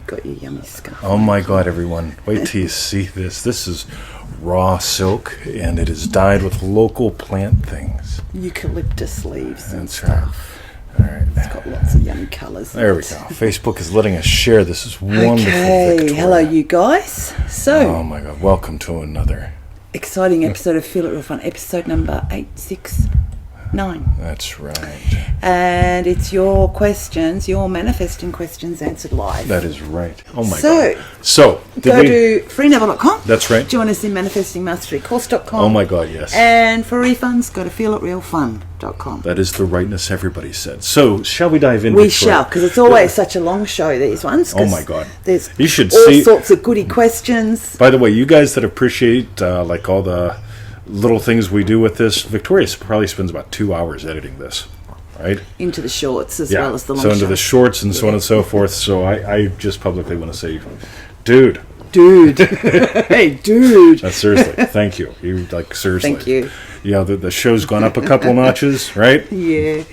you've got your yummy scarf. Oh my God, everyone. Wait till you see this. This is raw silk, and it is dyed with local plant things. Eucalyptus leaves and That's right. stuff. All right. It's got lots of yummy colours. There we go. Facebook is letting us share. This is wonderful, Okay, Victoria. hello you guys. So, Oh my God, welcome to another. exciting episode of Feel It Real Fun, episode number 869. That's right. And it's your questions, your manifesting questions answered live. That is right. Oh my So, God. So, Go to freeneville.com. That's right. Join us in manifestingmasterycourse.com. Oh my God, yes. And for refunds, go to FeelitRealFun.com. That is the rightness everybody said. So, shall we dive in? We Victoria? shall, because it's always such a long show, these ones. 'cause Oh my God. There's You should all see- sorts of goody questions. By the way, you guys that appreciate like all the little things we do with this, Victoria probably spends about 2 hours editing this, right? Into the shorts as well as the long so into show. the shorts and so on and so forth. So I just publicly want to say, dude, Hey, dude. seriously, thank you. You like seriously. Thank you. You know the show's gone up a couple notches, right? Yeah.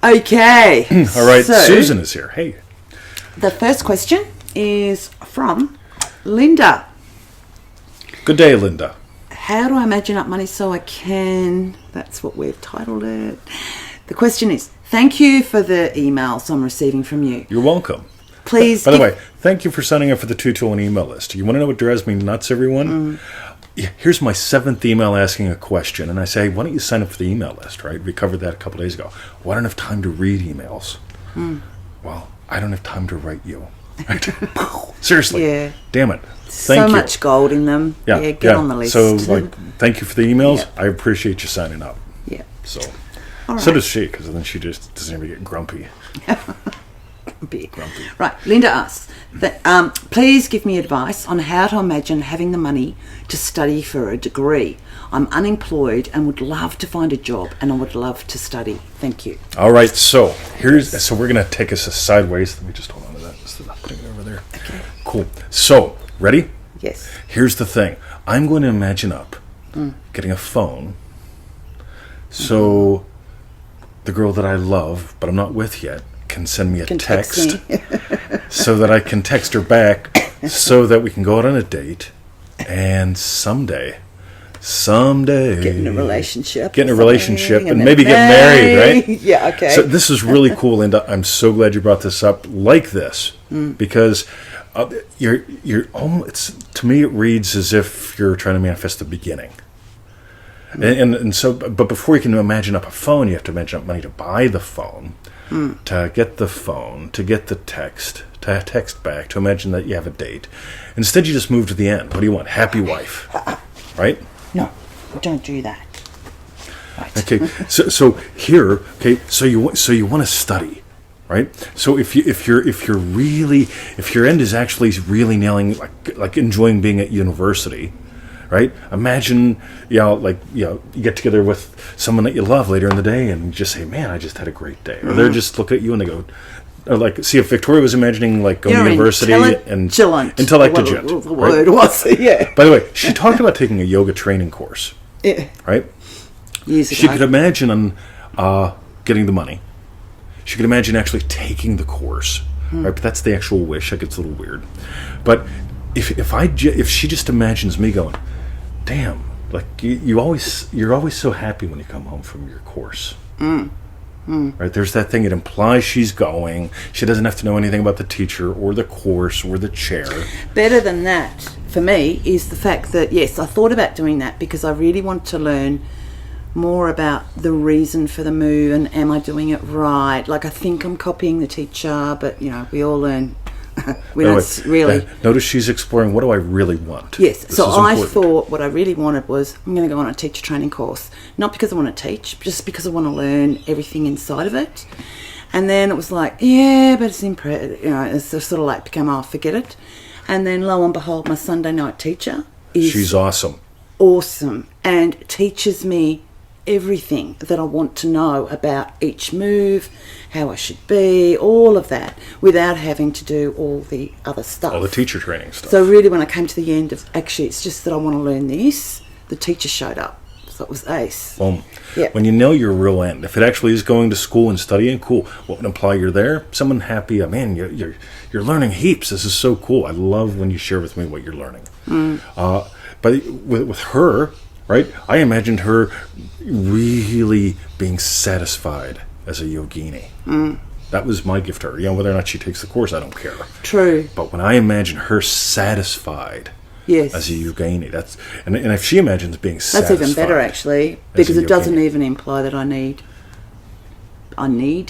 Okay. All right, So, Susan is here. Hey, the first question is from Linda. good day, Linda. How do I imagine up money so I can... That's what we've titled it. The question is, thank you for the emails I'm receiving from you. You're welcome. Please By the way, thank you for signing up for the 221 email list. You want to know what drives me nuts, everyone? Yeah, here's my 7th email asking a question, and I say, why don't you sign up for the email list, right? We covered that a couple days ago. Well, I don't have time to read emails. Well, I don't have time to write you. Right? Seriously. Yeah. Damn it. so Thank you. much gold in them. Yeah, get on the list. So, thank you for the emails. Yeah. I appreciate you signing up. Yeah. So, All so right. does she, because then she just doesn't even get grumpy. Bit. Grumpy. Right, Linda asks, please give me advice on how to imagine having the money to study for a degree. I'm unemployed and would love to find a job, and I would love to study. Thank you. All right, so we're going to take us sideways. Let me just hold on to that instead of putting it over there. Okay. Cool. So, ready? Yes. Here's the thing. I'm going to imagine up getting a phone. So the girl that I love, but I'm not with yet, can send me a text me. so that I can text her back so that we can go out on a date and someday Get in a relationship. and then maybe get married, right? Yeah, okay. So this is really cool, Linda. I'm so glad you brought this up like this because you're almost, to me it reads as if you're trying to manifest the beginning. And so, but before you can imagine up a phone, you have to imagine up money to buy the phone, to get the phone, to get the text, to text back, to imagine that you have a date. Instead, you just move to the end. What do you want? Happy wife, right? No, don't do that. Right. Okay, so here, okay, so you want to study, right? So if your end is actually really nailing, like enjoying being at university, right? Imagine, you get together with someone that you love later in the day and you just say, man, I just had a great day. Or they're just look at you and they go, or like, see if Victoria was imagining like going to university and intelligent. The word was, yeah. By the way, she talked about taking a yoga training course, Yeah. right? Years ago. She could imagine getting the money. She could imagine actually taking the course, right? But that's the actual wish. That gets a little weird. But if she just imagines me going, damn, like you're always so happy when you come home from your course. Right? There's that thing. It implies she's going. She doesn't have to know anything about the teacher or the course or the chair. Better than that, for me, is the fact that, yes, I thought about doing that because I really want to learn more about the reason for the move and am I doing it right. Like, I think I'm copying the teacher, but, we all learn. We don't really... Notice she's exploring, what do I really want? Yes, This so is I important. thought what I really wanted was, I'm going to go on a teacher training course. Not because I want to teach, just because I want to learn everything inside of it. And then it was like, yeah, but it's it's sort of like become, forget it. And then lo and behold, my Sunday night teacher is... She's awesome. Awesome. And teaches me everything that I want to know about each move, how I should be, all of that, without having to do all the other stuff. All the teacher training stuff. So really when I came to the end of, actually, it's just that I want to learn this, the teacher showed up. So it was ace. Boom. Yeah. When you know your real end, if it actually is going to school and studying, cool. What would imply you're there? Someone happy. Man, you're learning heaps. This is so cool. I love when you share with me what you're learning. But with her, right? I imagined her really being satisfied as a yogini. That was my gift to her. Whether or not she takes the course, I don't care. True. But when I imagine her satisfied, yes, as a yogini, and if she imagines being satisfied, that's even better actually, because it doesn't even imply that I need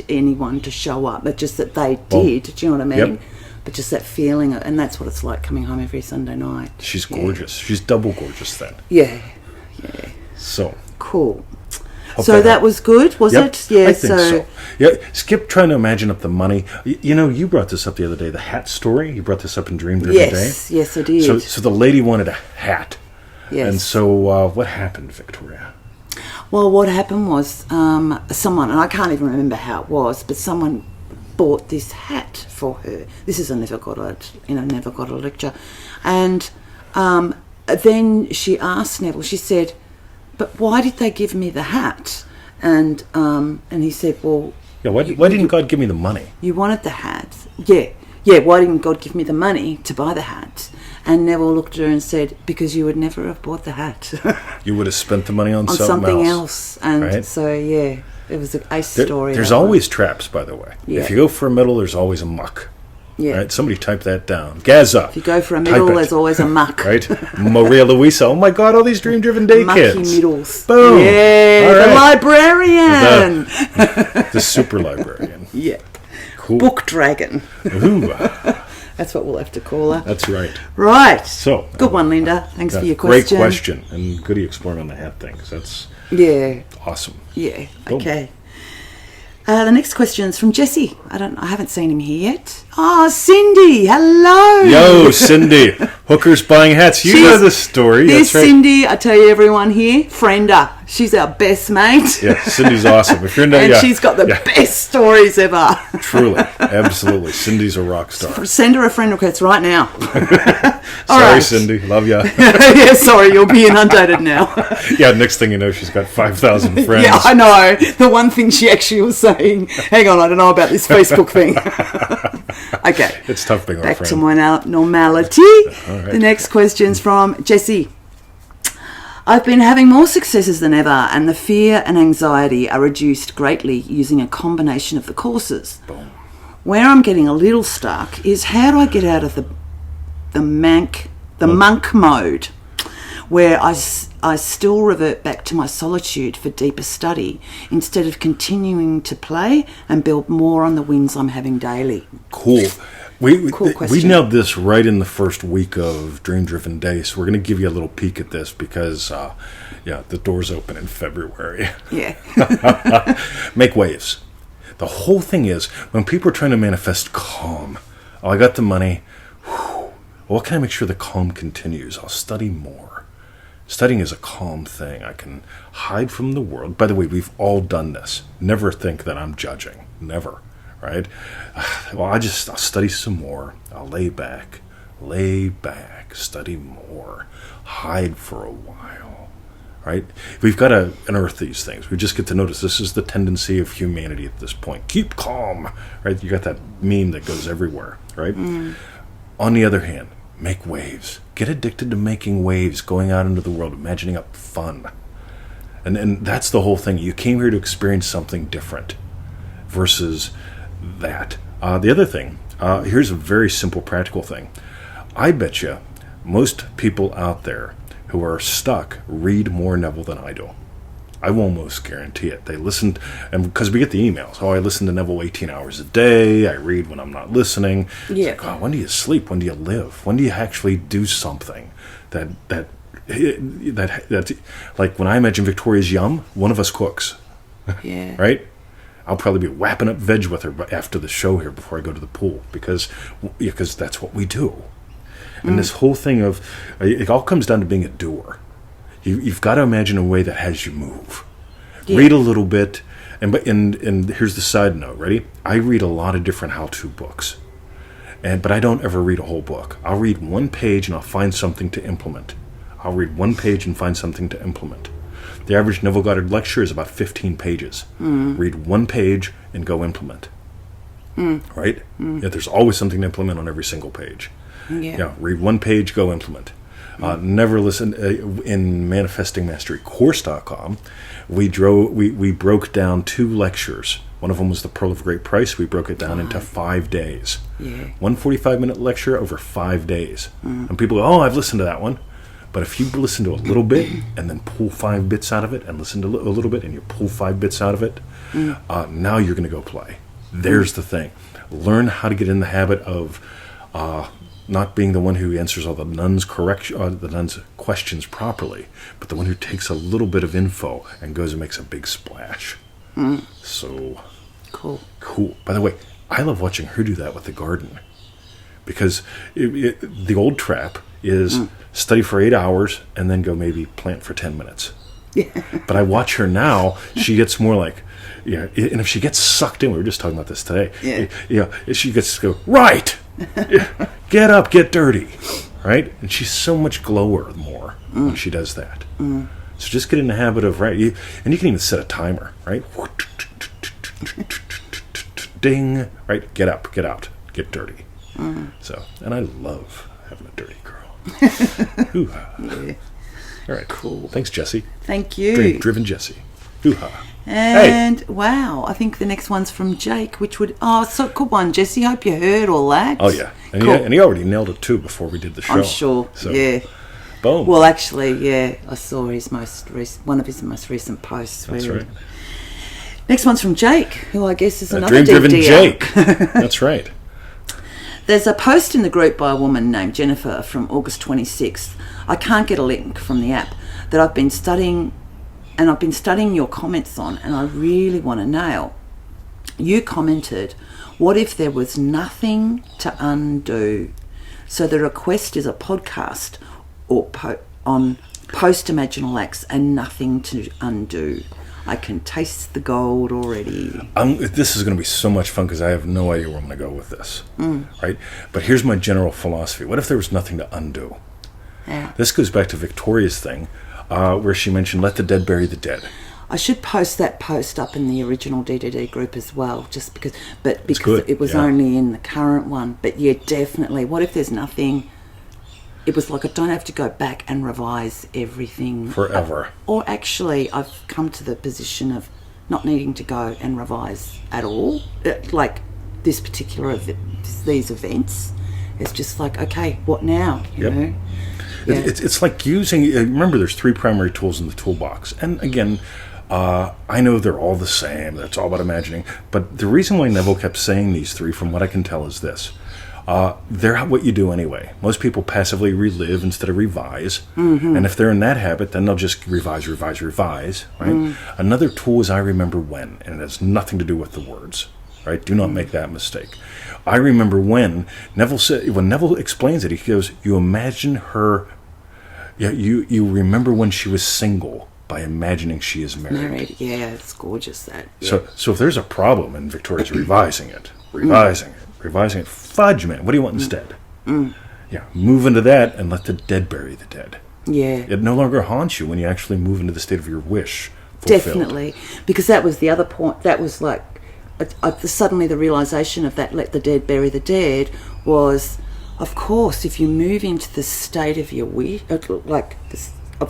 anyone to show up. It's just that they did. Do you know what I mean? Yep. But just that feeling, and that's what it's like coming home every Sunday night. She's gorgeous. She's double gorgeous then. Yeah. So cool. Hope so that was good, was it? Yeah. I think so. Yeah. Skip trying to imagine up the money. You brought this up the other day. The hat story. You brought this up in Dream Driven Day. Yes, I did. So the lady wanted a hat. Yes. And so what happened, Victoria? Well, what happened was someone, and I can't even remember how it was, but someone bought this hat for her. This is a NevilleGoddard lecture. And then she asked Neville, she said, but why did they give me the hat? And he said, well... Yeah, why didn't God give me the money? You wanted the hat. Yeah, why didn't God give me the money to buy the hat? And Neville looked at her and said, because you would never have bought the hat. You would have spent the money on something else. And right? so, yeah, it was an ace story. There's always traps, by the way. Yeah. If you go for a middle, there's always a muck. Yeah. Right? Somebody type that down. Gaza. If you go for a middle, there's always a muck. Right? Maria Luisa. Oh my God, all these Dream Driven Day Mucky kids. middles. Boom. Yeah, right. the librarian. The super librarian. Yeah. Cool. Book dragon. Ooh. That's what we'll have to call her. That's right. Right. So good one, Linda. Thanks for your question. Great question. And good exploring on the hat thing. That's awesome. Yeah. Boom. Okay. The next question's from Jesse. I haven't seen him here yet. Oh, Cindy, hello. Yo, Cindy. Hookers buying hats. You know the story. This That's right. Cindy, I tell you, everyone here, friender. She's our best mate. Yeah, Cindy's awesome. If you're and she's got the best stories ever. Truly, absolutely. Cindy's a rock star. Send her a friend request right now. Sorry, right. Cindy. Love ya. Yeah, sorry, you'll be inundated now. Yeah, next thing you know, she's got 5,000 friends. Yeah, I know. The one thing she actually was saying, hang on, I don't know about this Facebook thing. Okay. It's tough being our Back friend. to my normality. All right. The next question's from Jesse. I've been having more successes than ever, and the fear and anxiety are reduced greatly using a combination of the courses. Boom. Where I'm getting a little stuck is how do I get out of the monk mode, where I still revert back to my solitude for deeper study instead of continuing to play and build more on the wins I'm having daily. Cool. We nailed this right in the first week of Dream Driven Day, so we're going to give you a little peek at this because, the doors open in February. Yeah. Make waves. The whole thing is, when people are trying to manifest calm, I got the money, what can I make sure the calm continues? I'll study more. Studying is a calm thing. I can hide from the world. By the way, we've all done this. Never think that I'm judging. Never. Right? Well, I'll study some more. I'll lay back, study more, hide for a while. Right? We've got to unearth these things. We just get to notice this is the tendency of humanity at this point. Keep calm. Right? You got that meme that goes everywhere. Right? On the other hand, make waves. Get addicted to making waves, going out into the world, imagining up fun. And that's the whole thing. You came here to experience something different versus that. The other thing, here's a very simple practical thing. I bet you most people out there who are stuck read more Neville than I do. I will almost guarantee it. They listen, and because we get the emails, I listen to Neville 18 hours a day, I read when I'm not listening. Yeah. It's like, when do you sleep? When do you live? When do you actually do something that like when I imagine Victoria's Yum, one of us cooks. Yeah. Right? I'll probably be whapping up veg with her after the show here before I go to the pool because that's what we do. And this whole thing of, it all comes down to being a doer. You've got to imagine a way that has you move. Yeah. Read a little bit, and here's the side note, ready? I read a lot of different how-to books, but I don't ever read a whole book. I'll read one page and I'll find something to implement. I'll read one page and find something to implement. The average NevilleGoddard lecture is about 15 pages. Read one page and go implement. Right? Yeah, there's always something to implement on every single page. Yeah. Read one page, go implement. Never listen. In manifestingmasterycourse.com, we broke down 2 lectures. One of them was the Pearl of Great Price. We broke it down into 5 days. Yeah. One 45-minute lecture over 5 days. And people go, oh, I've listened to that one. But if you listen to a little bit and then pull 5 bits out of it and listen to a little bit and you pull 5 bits out of it, now you're going to go play. There's the thing. Learn how to get in the habit of not being the one who answers all the nuns' questions properly, but the one who takes a little bit of info and goes and makes a big splash. So cool. By the way, I love watching her do that with the garden, because the old trap is study for 8 hours and then go maybe plant for 10 minutes. But I watch her now. She gets more like, and if she gets sucked in, we were just talking about this today. She gets to go, right, get up, get dirty, right? And she's so much glower more when she does that. So just get in the habit of, and you can even set a timer, right? Ding, right? Get up, get out, get dirty. So, and I love having a dirty girl. Hoo-ha. All right, cool. Thanks, Jesse. Thank you. Driven Jesse. Hoo-ha. And wow, I think the next one's from Jake, which would so good one, Jesse. Hope you heard all that. Oh yeah, and, cool. he already nailed it too before we did the show. I'm sure. So, yeah. Boom. Well, actually, I saw his one of his most recent posts. That's right. Next one's from Jake, who I guess is another dream-driven DDR. Jake. That's right. There's a post in the group by a woman named Jennifer from August 26th. I can't get a link from the app that I've been studying. And I've been studying your comments on, and I really want to nail. You commented, what if there was nothing to undo? So the request is a podcast or on post-imaginal acts and nothing to undo. I can taste the gold already. This is going to be so much fun because I have no idea where I'm going to go with this. Right? But here's my general philosophy. What if there was nothing to undo? Yeah. This goes back to Victoria's thing. Where she mentioned, let the dead bury the dead. I should post that post up in the original DDD group as well, just because it was only in the current one. But yeah, definitely. What if there's nothing? It was like I don't have to go back and revise everything forever. Or actually, I've come to the position of not needing to go and revise at all. Like this particular these events, it's just like, okay, what now? You know. Yeah. It's like using, remember there's 3 primary tools in the toolbox. And again, I know they're all the same. It's all about imagining. But the reason why Neville kept saying these 3, from what I can tell, is this. They're what you do anyway. Most people passively relive instead of revise. And if they're in that habit, then they'll just revise, right? Another tool is I remember when, and it has nothing to do with the words. Right? Do not make that mistake. I remember when Neville explains it, he goes, you imagine her, you remember when she was single by imagining she is married. Yeah, it's gorgeous that. Yeah. So if there's a problem and Victoria's revising it, fudge man, what do you want instead? Yeah, move into that and let the dead bury the dead. Yeah. It no longer haunts you when you actually move into the state of your wish fulfilled. Definitely. Because that was the other point, that was like, suddenly the realisation of that let the dead bury the dead was, of course, if you move into the state of your wish, of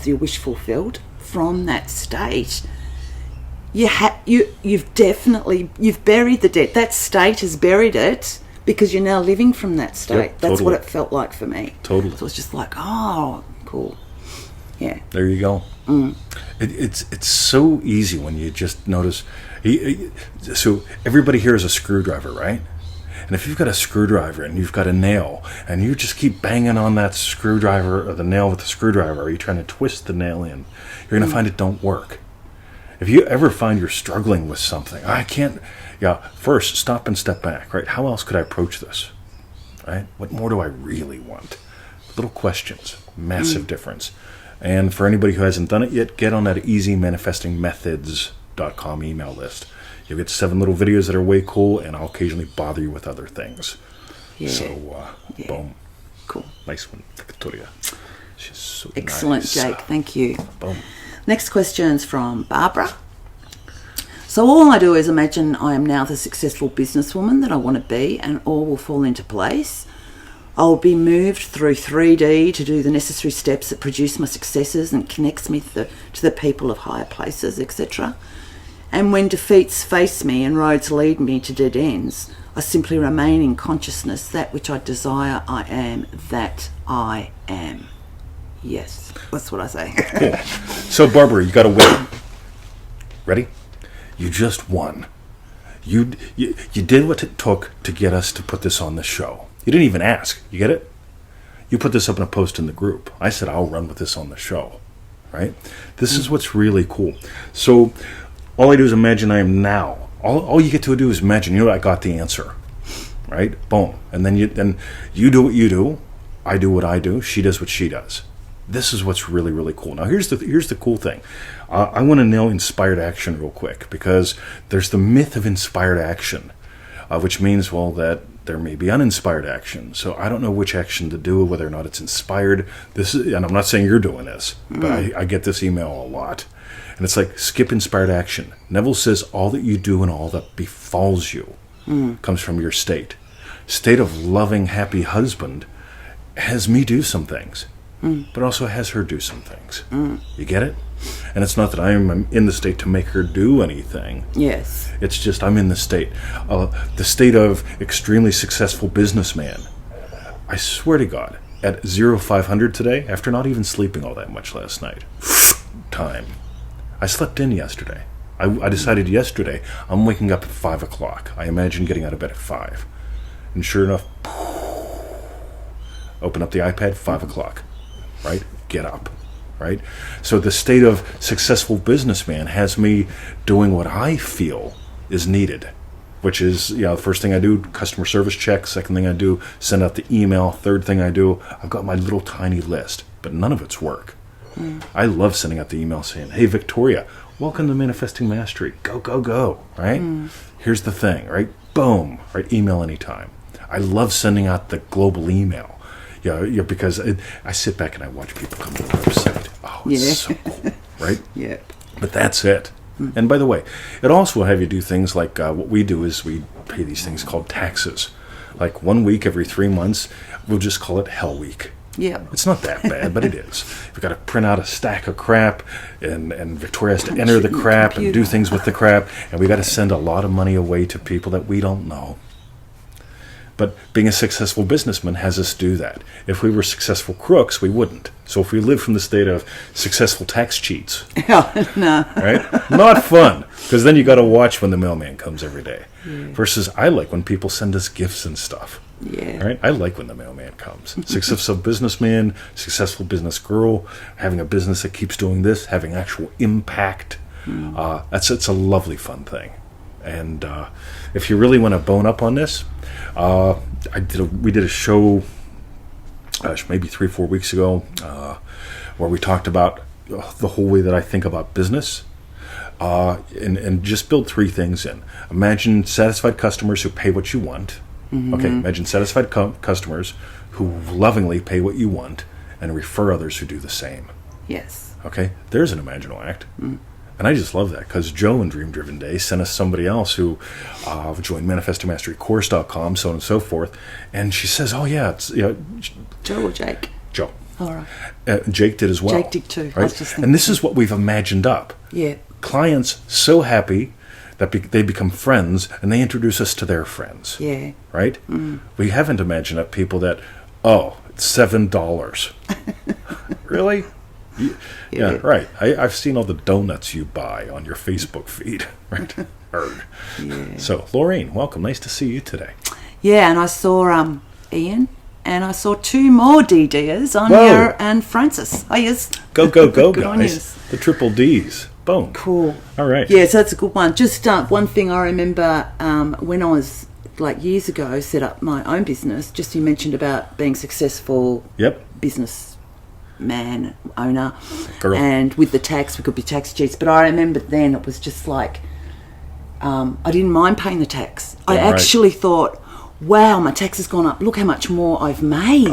your wish fulfilled from that state, you've buried the dead. That state has buried it because you're now living from that state. Yep, That's totally. what it felt like for me. Totally. So it's just like, oh, cool. Yeah. There you go. It's so easy when you just notice. So everybody here is a screwdriver, right? And if you've got a screwdriver and you've got a nail and you just keep banging on that screwdriver or the nail with the screwdriver, or you're trying to twist the nail in, you're going to find it don't work. If you ever find you're struggling with something, I can't, first stop and step back, right? How else could I approach this, right? What more do I really want? Little questions, massive difference. And for anybody who hasn't done it yet, get on that easymanifestingmethods.com email list. You'll get 7 little videos that are way cool, and I'll occasionally bother you with other things. Yeah. So, boom. Cool. Nice one, Victoria. She's so excellent, nice. Jake. Thank you. Boom. Next question's from Barbara. So all I do is imagine I am now the successful businesswoman that I want to be, and all will fall into place. I'll be moved through 3D to do the necessary steps that produce my successes and connects me to the people of higher places, etc. And when defeats face me and roads lead me to dead ends, I simply remain in consciousness that which I desire I am, that I am. Yes, that's what I say. Cool. So, Barbara, you got to win. Ready? You just won. You did what it took to get us to put this on the show. You didn't even ask. You get it? You put this up in a post in the group. I said, I'll run with this on the show. Right? This is what's really cool. So, all I do is imagine I am now. All you get to do is imagine, I got the answer. Right? Boom. And then you do what you do. I do what I do. She does what she does. This is what's really, really cool. Now, here's the cool thing. I want to nail inspired action real quick, because there's the myth of inspired action, which means, well, that there may be uninspired action. So I don't know which action to do, whether or not it's inspired. And I'm not saying you're doing this, but I get this email a lot. And it's like, skip inspired action. Neville says all that you do and all that befalls you comes from your state. State of loving, happy husband has me do some things. But also has her do some things. You get it? And it's not that I'm in the state to make her do anything. Yes. It's just I'm in the state of extremely successful businessman. I swear to God, at 0500 today, after not even sleeping all that much last night, time. I slept in yesterday. I decided yesterday I'm waking up at 5 o'clock. I imagine getting out of bed at 5. And sure enough, open up the iPad, 5 o'clock. Right? Get up. Right? So the state of successful businessman has me doing what I feel is needed, which is, the first thing I do, customer service check. Second thing I do, send out the email. Third thing I do, I've got my little tiny list, but none of it's work. I love sending out the email saying, hey, Victoria, welcome to Manifesting Mastery. Go, go, go. Right? Here's the thing. Right? Boom. Right? Email anytime. I love sending out the global email. Because I sit back and I watch people come to the website. Oh, it's so cool, right? Yeah. But that's it. And by the way, it also will have you do things like what we do is we pay these things called taxes. Like 1 week every 3 months, we'll just call it Hell Week. Yeah. It's not that bad, but it is. We've got to print out a stack of crap, and Victoria has to enter the crap and do things with the crap, and we got to send a lot of money away to people that we don't know. But being a successful businessman has us do that. If we were successful crooks, we wouldn't. So if we live from the state of successful tax cheats, no, right? Not fun, because then you got to watch when the mailman comes every day. Versus I like when people send us gifts and stuff. Yeah. Right? I like when the mailman comes. Successful businessman, successful business girl, having a business that keeps doing this, having actual impact. It's a lovely, fun thing. And if you really want to bone up on this, we did a show, maybe 3-4 weeks ago, where we talked about the whole way that I think about business, and just build 3 things in. Imagine satisfied customers who pay what you want. Okay, imagine satisfied customers who lovingly pay what you want and refer others who do the same. Yes. Okay, there's an imaginal act. And I just love that, because Joe in Dream Driven Day sent us somebody else who joined ManifestingMasteryCourse.com, so on and so forth. And she says, oh, yeah, it's Joe or Jake? Joe. All right. Jake did as well. Jake did too. Right? And this is what we've imagined up. Yeah. Clients so happy that they become friends, and they introduce us to their friends. Yeah. Right? We haven't imagined up people that, it's $7. Really? Yeah, right. I've seen all the donuts you buy on your Facebook feed, right? Yeah. So, Laureen, welcome. Nice to see you today. Yeah, and I saw Ian, and I saw 2 more DDers on here, and Francis. Oh, yes. Go, go, go, Good guys. The triple Ds. Boom. Cool. All right. Yeah, so that's a good one. Just one thing I remember when I was, years ago, set up my own business, just you mentioned about being successful business man, owner, girl. And with the tax, we could be tax cheats. But I remember then it was just like, I didn't mind paying the tax. I actually thought, wow, my tax has gone up. Look how much more I've made.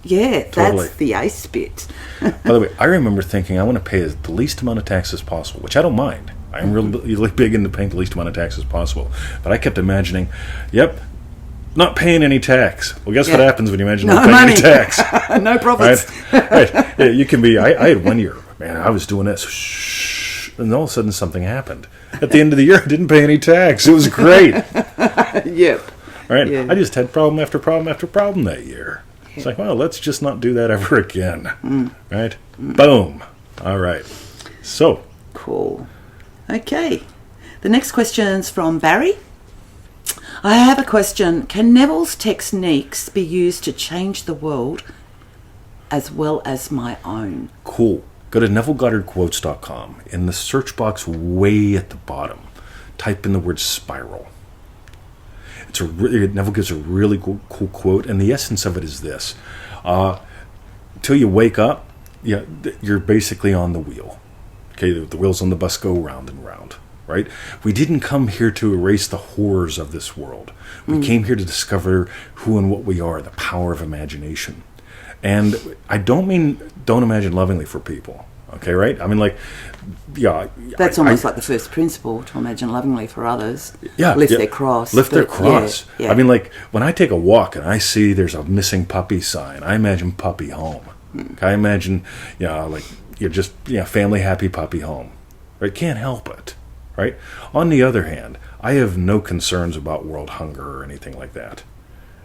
Yeah, Totally. that's the ace bit. By the way, I remember thinking I want to pay the least amount of taxes possible, which I don't mind. I'm really big into paying the least amount of taxes possible. But I kept imagining, yep, not paying any tax. Well, guess what happens when you imagine not paying any tax? No profits. Right? Yeah, you can be. I had one year, man, I was doing this, and all of a sudden something happened. At the end of the year, I didn't pay any tax. It was great. Yep. Right? Yeah. I just had problem after problem after problem that year. It's like, well, let's just not do that ever again. Right? Boom. All right. So. Cool. Okay. The next question's from Barry. I have a question. Can Neville's techniques be used to change the world as well as my own? Cool. Go to NevilleGoddardQuotes.com. In the search box way at the bottom, type in the word spiral. Neville gives a really cool quote, and the essence of it is this. Till you wake up, you're basically on the wheel. Okay, the wheels on the bus go round and round, right? We didn't come here to erase the horrors of this world. We came here to discover who and what we are, the power of imagination. And I don't mean don't imagine lovingly for people, okay, right? I mean, like, yeah. That's almost like the first principle, to imagine lovingly for others. Yeah. Lift their cross. Lift their cross. Yeah. I mean, like, when I take a walk and I see there's a missing puppy sign, I imagine puppy home. I imagine, like, you're just, family happy puppy home. Right? Can't help it. Right? On the other hand, I have no concerns about world hunger or anything like that.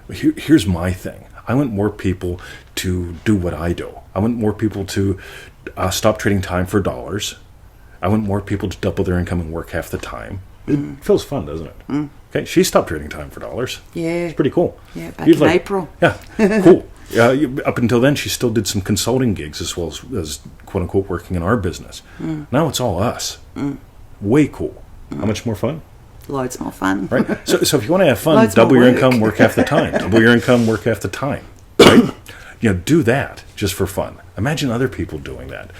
Here's my thing. I want more people to do what I do. I want more people to stop trading time for dollars. I want more people to double their income and work half the time. It feels fun, doesn't it? Okay, she stopped trading time for dollars. Yeah. It's pretty cool. Yeah, back in April. Yeah, cool. Up until then, she still did some consulting gigs as well as quote-unquote working in our business. Now it's all us. Way cool. How much more fun? Loads more fun. Right. So if you want to have fun, Loads double more your work. income, work half the time. Double your income, work half the time. Right? Do that just for fun. Imagine other people doing that.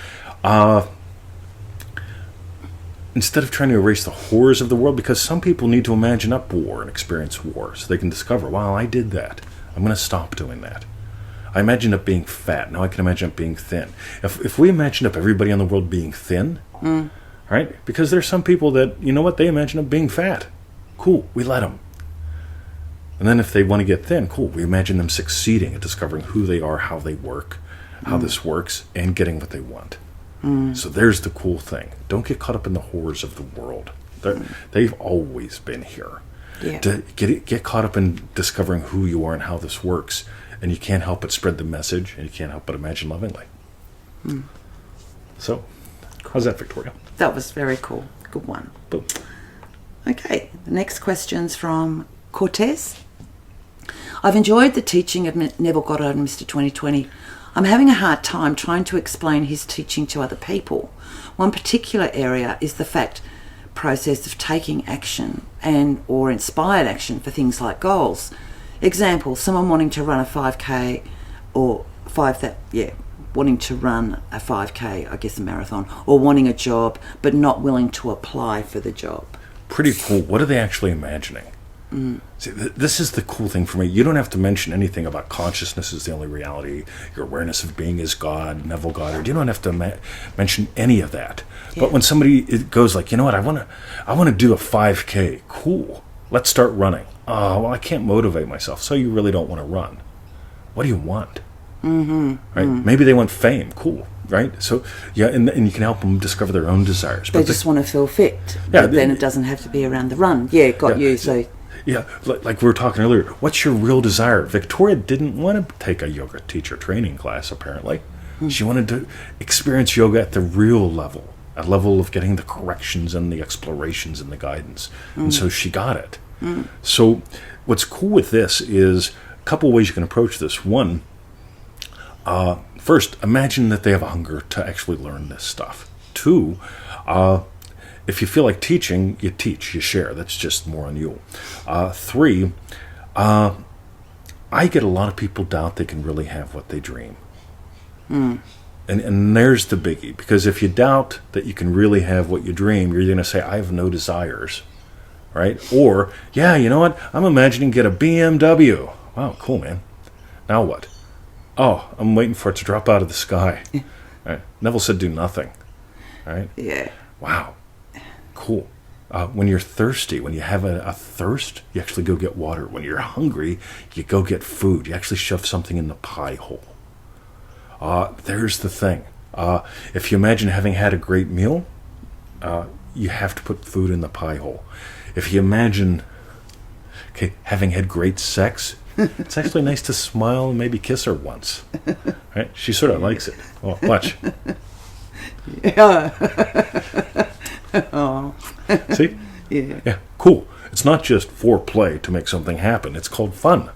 Instead of trying to erase the horrors of the world, because some people need to imagine up war and experience war so they can discover, wow, I did that. I'm going to stop doing that. I imagined up being fat. Now I can imagine up being thin. If we imagined up everybody in the world being thin, right? Because there's some people that, they imagine up being fat. Cool, we let them. And then if they want to get thin, cool, we imagine them succeeding at discovering who they are, how they work, how this works, and getting what they want. So there's the cool thing. Don't get caught up in the horrors of the world. They've always been here. Yeah. To get caught up in discovering who you are and how this works, and you can't help but spread the message, and you can't help but imagine lovingly. So, how's that, Victoria? That was very cool. Good one. Boom. Okay, the next question's from Cortez. I've enjoyed the teaching of Neville Goddard and Mr. 2020. I'm having a hard time trying to explain his teaching to other people. One particular area is the process of taking action or inspired action for things like goals. Example, someone wanting to run a 5K wanting to run a 5K, I guess a marathon, or wanting a job but not willing to apply for the job. Pretty cool. What are they actually imagining? See, this is the cool thing for me. You don't have to mention anything about consciousness is the only reality. Your awareness of being is God, Neville Goddard. You don't have to mention any of that. Yeah. But when somebody goes like, I want to do a 5K. Cool. Let's start running. Oh, well, I can't motivate myself. So you really don't want to run. What do you want? Right? Maybe they want fame. Cool. Right? So, and you can help them discover their own desires. They just want to feel fit. But then it doesn't have to be around the run. Yeah, got you. So. Yeah, like we were talking earlier, what's your real desire? Victoria didn't want to take a yoga teacher training class, apparently. She wanted to experience yoga at the real level, a level of getting the corrections and the explorations and the guidance. And so she got it. So what's cool with this is a couple ways you can approach this. One, first, imagine that they have a hunger to actually learn this stuff. Two, if you feel like teaching, you teach, you share. That's just more on you. Three, I get a lot of people doubt they can really have what they dream. And there's the biggie. Because if you doubt that you can really have what you dream, you're going to say, I have no desires. Right? Or, you know what? I'm imagining get a BMW. Wow, cool, man. Now what? Oh, I'm waiting for it to drop out of the sky. Right. Neville said do nothing. Right? Yeah. Wow. Cool. When you're thirsty, when you have a thirst, you actually go get water. When you're hungry, you go get food. You actually shove something in the pie hole. There's the thing. If you imagine having had a great meal, you have to put food in the pie hole. If you imagine having had great sex, it's actually nice to smile and maybe kiss her once. Right? She sort of likes it. Oh, watch. Yeah. Oh. See? Yeah. Yeah. Cool. It's not just foreplay to make something happen. It's called fun.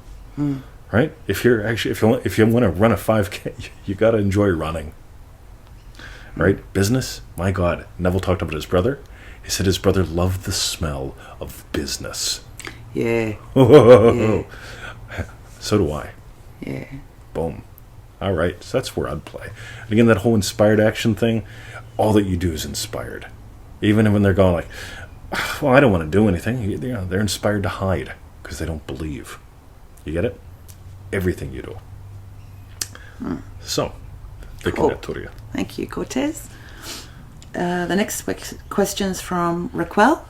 Right? If you want to run a 5K, you got to enjoy running. Right? Business. My God. Neville talked about his brother. He said his brother loved the smell of business. Yeah. Yeah. So do I. Yeah. Boom. All right. So that's where I'd play. And again, that whole inspired action thing, all that you do is inspired. Even when they're going like, well, I don't want to do anything. They're inspired to hide because they don't believe. You get it? Everything you do. So, Cool. Victoria. Thank you, Cortez. The next question is from Raquel.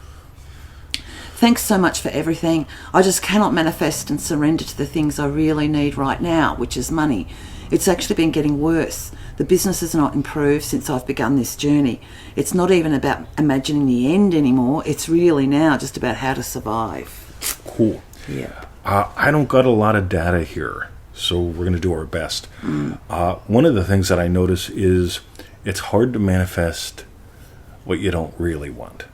Thanks so much for everything. I just cannot manifest and surrender to the things I really need right now, which is money. It's actually been getting worse. The business has not improved since I've begun this journey. It's not even about imagining the end anymore. It's really now just about how to survive. Cool. Yeah. I don't got a lot of data here, so we're going to do our best. One of the things that I notice is it's hard to manifest what you don't really want.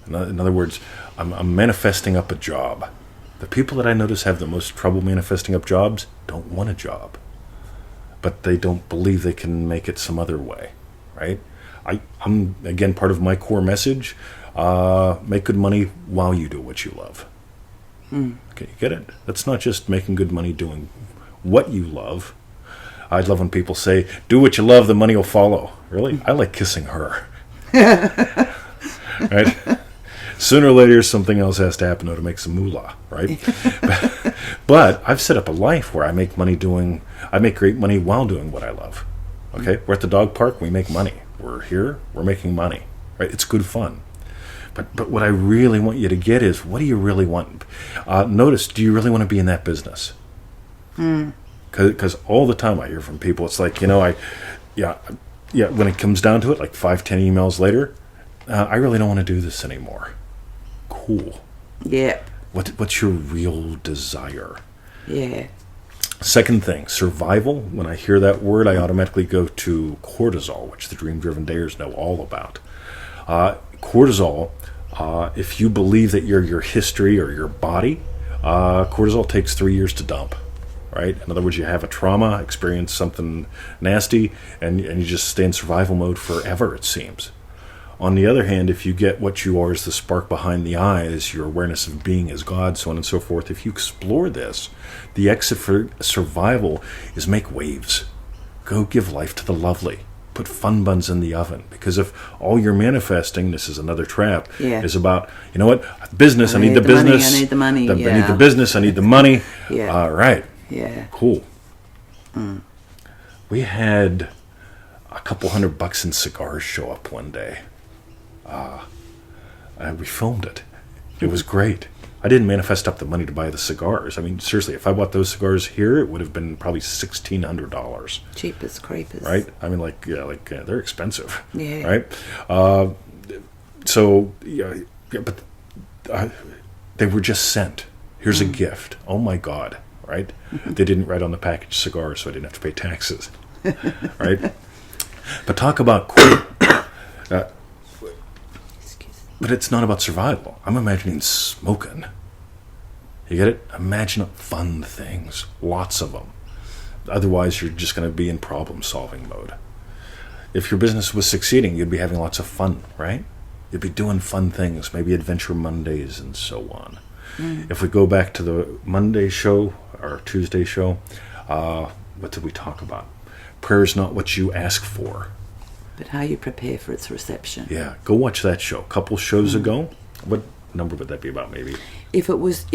In other words, I'm manifesting up a job. The people that I notice have the most trouble manifesting up jobs don't want a job, but they don't believe they can make it some other way, right? I'm again, part of my core message, make good money while you do what you love. Okay, you get it? That's not just making good money doing what you love. I'd love when people say, do what you love, the money will follow. Really? I like kissing her. Right? Sooner or later, something else has to happen to make some moolah, right? But I've set up a life where I make great money while doing what I love. Okay? We're at the dog park, we make money. We're here, we're making money, right? It's good fun. But what I really want you to get is, what do you really want? Notice, do you really want to be in that business? Because all the time I hear from people, it's like, when it comes down to it, like 5-10 emails later, I really don't want to do this anymore. Cool. Yeah. What's your real desire? Yeah. Second thing, survival. When I hear that word, I automatically go to cortisol, which the dream-driven dayers know all about. Cortisol, if you believe that you're your history or your body, cortisol takes 3 years to dump, right? In other words, you have a trauma, experience something nasty, and you just stay in survival mode forever, it seems. On the other hand, if you get what you are as the spark behind the eyes, your awareness of being as God, so on and so forth, if you explore this, the exit for survival is make waves. Go give life to the lovely. Put fun buns in the oven. Because if all you're manifesting, this is another trap, is about, you know what, business, I need the business. I need the money. I need the business, I need the money. Yeah. All right. Yeah. Cool. We had a couple $100 in cigars show up one day. We filmed it. It was great. I didn't manifest up the money to buy the cigars. I mean, seriously, if I bought those cigars here, it would have been probably $1,600. Cheap as creepers. Right? I mean, they're expensive. Yeah. Right? But they were just sent. Here's a gift. Oh my God. Right? They didn't write on the package cigars, so I didn't have to pay taxes. Right? But talk about but it's not about survival. I'm imagining smoking. You get it? Imagine fun things. Lots of them. Otherwise, you're just going to be in problem-solving mode. If your business was succeeding, you'd be having lots of fun, right? You'd be doing fun things, maybe Adventure Mondays and so on. If we go back to the Monday show, or Tuesday show, what did we talk about? Prayer is not what you ask for, but how you prepare for its reception. Yeah, go watch that show. A couple shows ago. What number would that be about, maybe? If it was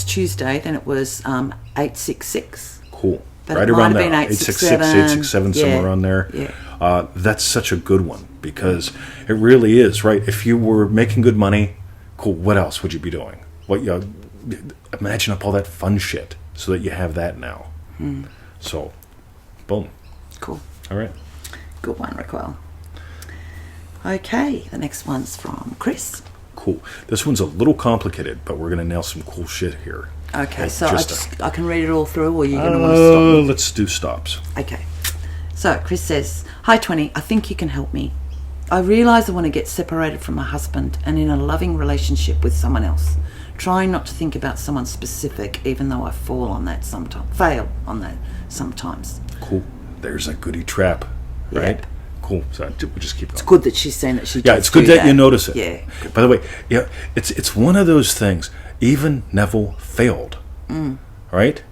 Tuesday, then it was 866. Cool. But right it around might have there, been 866, 867, somewhere around there. Yeah. That's such a good one because it really is, right? If you were making good money, cool, what else would you be doing? Imagine up all that fun shit so that you have that now. So, boom. Cool. All right. Good one, Raquel. Okay, the next one's from Chris. Cool. This one's a little complicated, but we're going to nail some cool shit here. Okay, so I can read it all through, or you're going to want to stop me? Let's do stops. Okay. So, Chris says, Hi, 20. I think you can help me. I realise I want to get separated from my husband and in a loving relationship with someone else. Trying not to think about someone specific, even though I fail on that sometimes. Cool. There's a goody trap, right? Yep. Cool. So we'll just keep going. It's good that she's saying that she Yeah, does it's good do that you notice it. Yeah. By the way, yeah, it's one of those things. Even Neville failed, right?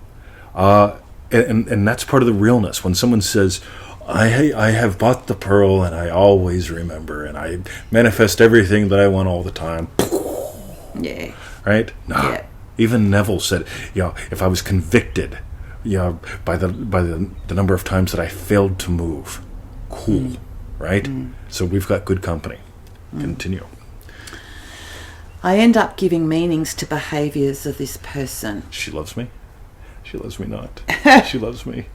And that's part of the realness. When someone says, I have bought the pearl and I always remember and I manifest everything that I want all the time. Yeah. Right? No. Yeah. Even Neville said, if I was convicted, by the number of times that I failed to move, cool, right? So we've got good company. Continue. I end up giving meanings to behaviours of this person. She loves me. She loves me not. She loves me.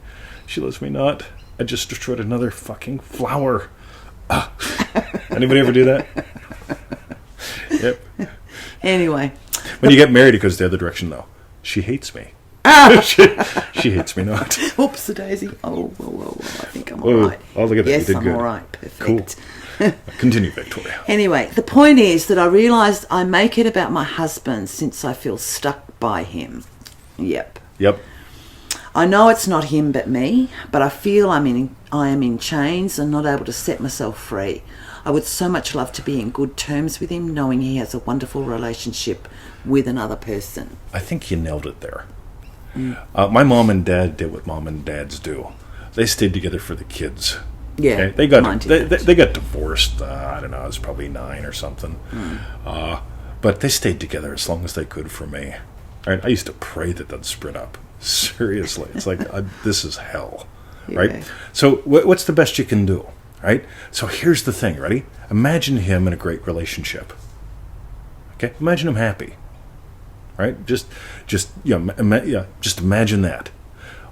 She loves me not. I just destroyed another fucking flower. Anybody ever do that? Yep. Anyway. When you get married, it goes the other direction, though. She hates me. She hates me not. Oops, a daisy. Oh, whoa. I think I'm all right. Oh, look at that. Yes, you did I'm good. all right. Perfect. Cool. Continue, Victoria. Anyway, the point is that I realised I make it about my husband since I feel stuck by him. Yep. I know it's not him but me, but I feel I am in chains and not able to set myself free. I would so much love to be in good terms with him, knowing he has a wonderful relationship with another person. I think you nailed it there. My mom and dad did what mom and dads do. They stayed together for the kids. Yeah, okay? They got divorced. I don't know. I was probably 9 or something. But they stayed together as long as they could for me. Right? I used to pray that they'd split up. Seriously, it's like this is hell, right? Yeah. So what's the best you can do, right? So here's the thing. Ready? Imagine him in a great relationship. Okay, imagine him happy. Right? Just imagine that.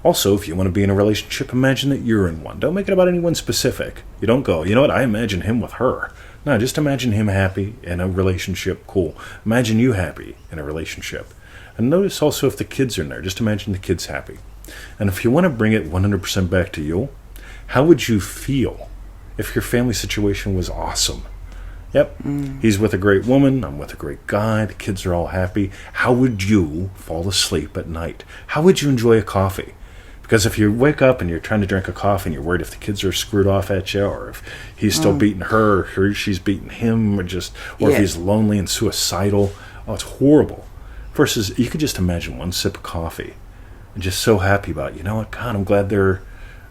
Also, if you want to be in a relationship, imagine that you're in one. Don't make it about anyone specific. You don't go, you know what, I imagine him with her. No, just imagine him happy in a relationship. Cool. Imagine you happy in a relationship. And notice also if the kids are in there. Just imagine the kids happy. And if you want to bring it 100% back to you, how would you feel if your family situation was awesome? Yep. He's with a great woman. I'm with a great guy. The kids are all happy. How would you fall asleep at night? How would you enjoy a coffee? Because if you wake up and you're trying to drink a coffee and you're worried if the kids are screwed off at you, or if he's still beating her, or she's beating him, or if he's lonely and suicidal, it's horrible. Versus, you could just imagine one sip of coffee and just so happy about it. You know what? God, I'm glad they're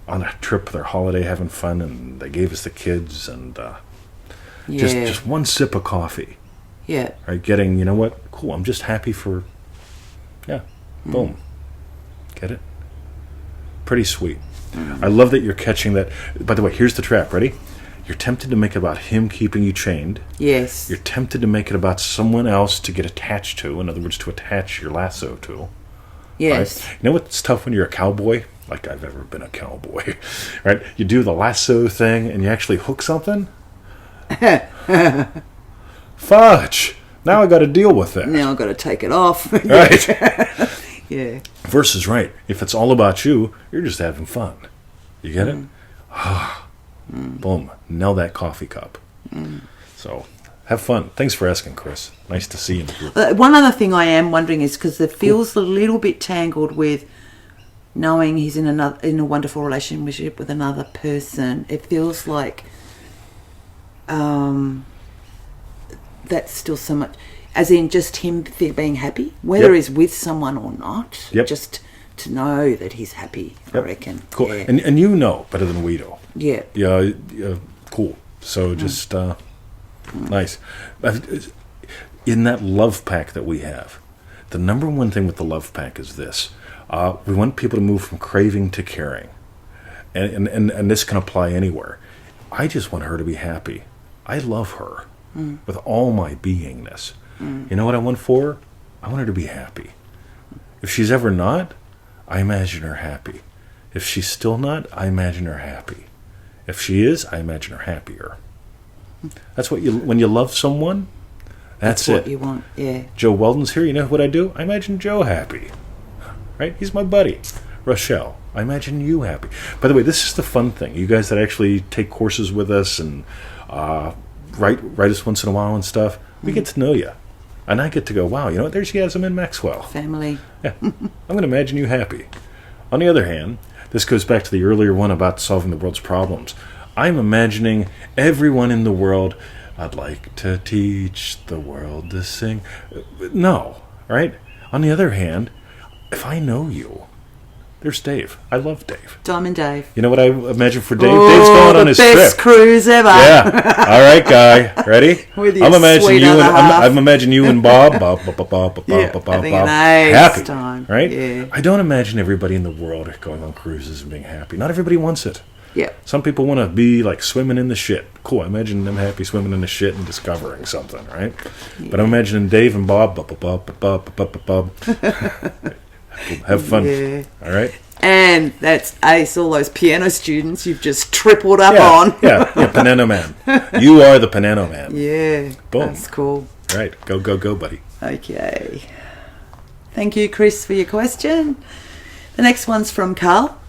on a trip, their holiday, having fun, and they gave us the kids, and just one sip of coffee. Yeah. Right? Getting, you know what? Cool, I'm just happy for, boom. Get it? Pretty sweet. I love that you're catching that. By the way, here's the trap. Ready? You're tempted to make it about him keeping you chained. Yes. You're tempted to make it about someone else to get attached to. In other words, to attach your lasso to. Yes. Right? You know what's tough when you're a cowboy? Like I've ever been a cowboy. Right? You do the lasso thing and you actually hook something. Fudge! Now I got to deal with that. Now I got to take it off. Right? Yeah. Versus, right, if it's all about you, you're just having fun. You get it? Boom. Nail that coffee cup. So, have fun. Thanks for asking, Chris. Nice to see you in the group. One other thing I am wondering is because it feels a little bit tangled with knowing he's in a wonderful relationship with another person. It feels like that's still so much, as in just him being happy, whether he's with someone or not. Just to know that he's happy, I reckon. Cool. Yeah. And you know better than we do. Yeah. Yeah. Cool. So just nice. In that love pack that we have, the number one thing with the love pack is this. We want people to move from craving to caring. And this can apply anywhere. I just want her to be happy. I love her with all my beingness. You know what I want for her? I want her to be happy. If she's ever not, I imagine her happy. If she's still not, I imagine her happy. If she is, I imagine her happier. That's what when you love someone, that's what it. you want, yeah. Joe Weldon's here. You know what I do? I imagine Joe happy. Right? He's my buddy. Rochelle, I imagine you happy. By the way, this is the fun thing. You guys that actually take courses with us and write us once in a while and stuff, we get to know you. And I get to go, wow, you know what? There's Yasmin Maxwell. Family. Yeah. I'm going to imagine you happy. On the other hand, this goes back to the earlier one about solving the world's problems. I'm imagining everyone in the world, I'd like to teach the world to sing. No, right? On the other hand, if I know you, there's Dave. I love Dave. Diamond Dave. You know what I imagine for Dave? Dave's going on his trip. The best cruise ever. Yeah. All right, guy. Ready? With your I'm imagining sweet you and other half. I'm imagining you and Bob. Having an ace happy, time. right? Yeah. I don't imagine everybody in the world going on cruises and being happy. Not everybody wants it. Yeah. Some people want to be like swimming in the shit. Cool. I imagine them happy swimming in the shit and discovering something, right? Yeah. But I'm imagining Dave and Bob. Have fun. Yeah. All right. And that's ace, all those piano students you've just tripled up on. Yeah, Panano Man. You are the Panano Man. Yeah. Boom. That's cool. Right. Go, buddy. Okay. Thank you, Chris, for your question. The next one's from Carl.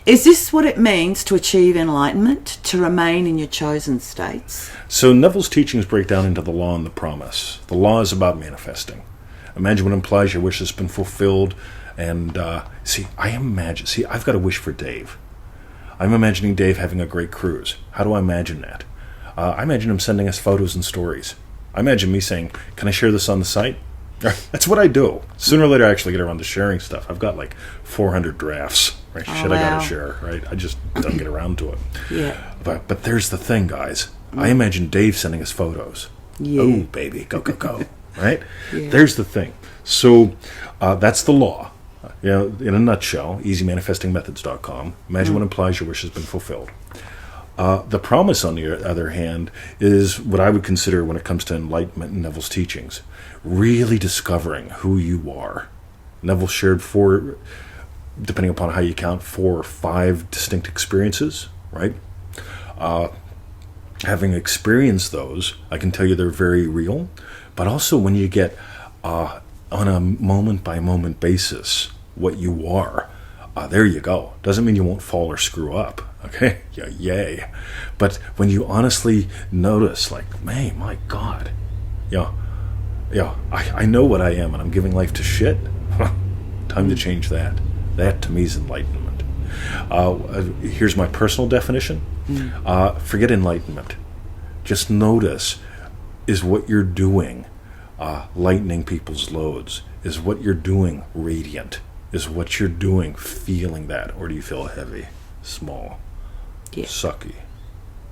Is this what it means to achieve enlightenment, to remain in your chosen states? So Neville's teachings break down into the law and the promise. The law is about manifesting. Imagine what implies your wish has been fulfilled. And I've got a wish for Dave. I'm imagining Dave having a great cruise. How do I imagine that? I imagine him sending us photos and stories. I imagine me saying, can I share this on the site? That's what I do. Sooner or later, I actually get around to sharing stuff. I've got like 400 drafts. Right? Oh, Shit, wow. I got to share. Right? I just don't get around to it. Yeah. But there's the thing, guys. I imagine Dave sending us photos. Yeah. Oh, baby, go. Right? Yeah. There's the thing. So that's the law. You know, in a nutshell, easymanifestingmethods.com. Imagine what implies your wish has been fulfilled. The promise, on the other hand, is what I would consider, when it comes to enlightenment and Neville's teachings, really discovering who you are. Neville shared 4, depending upon how you count, 4 or 5 distinct experiences, right? Having experienced those, I can tell you they're very real. But also when you get on a moment-by-moment basis what you are, there you go. Doesn't mean you won't fall or screw up, okay? Yeah, yay. But when you honestly notice, like, man, my God, I know what I am and I'm giving life to shit. Time to change that. That, to me, is enlightenment. Here's my personal definition. Forget enlightenment. Just notice, is what you're doing lightening people's loads? Is what you're doing radiant? Is what you're doing feeling that? Or do you feel heavy, small, sucky?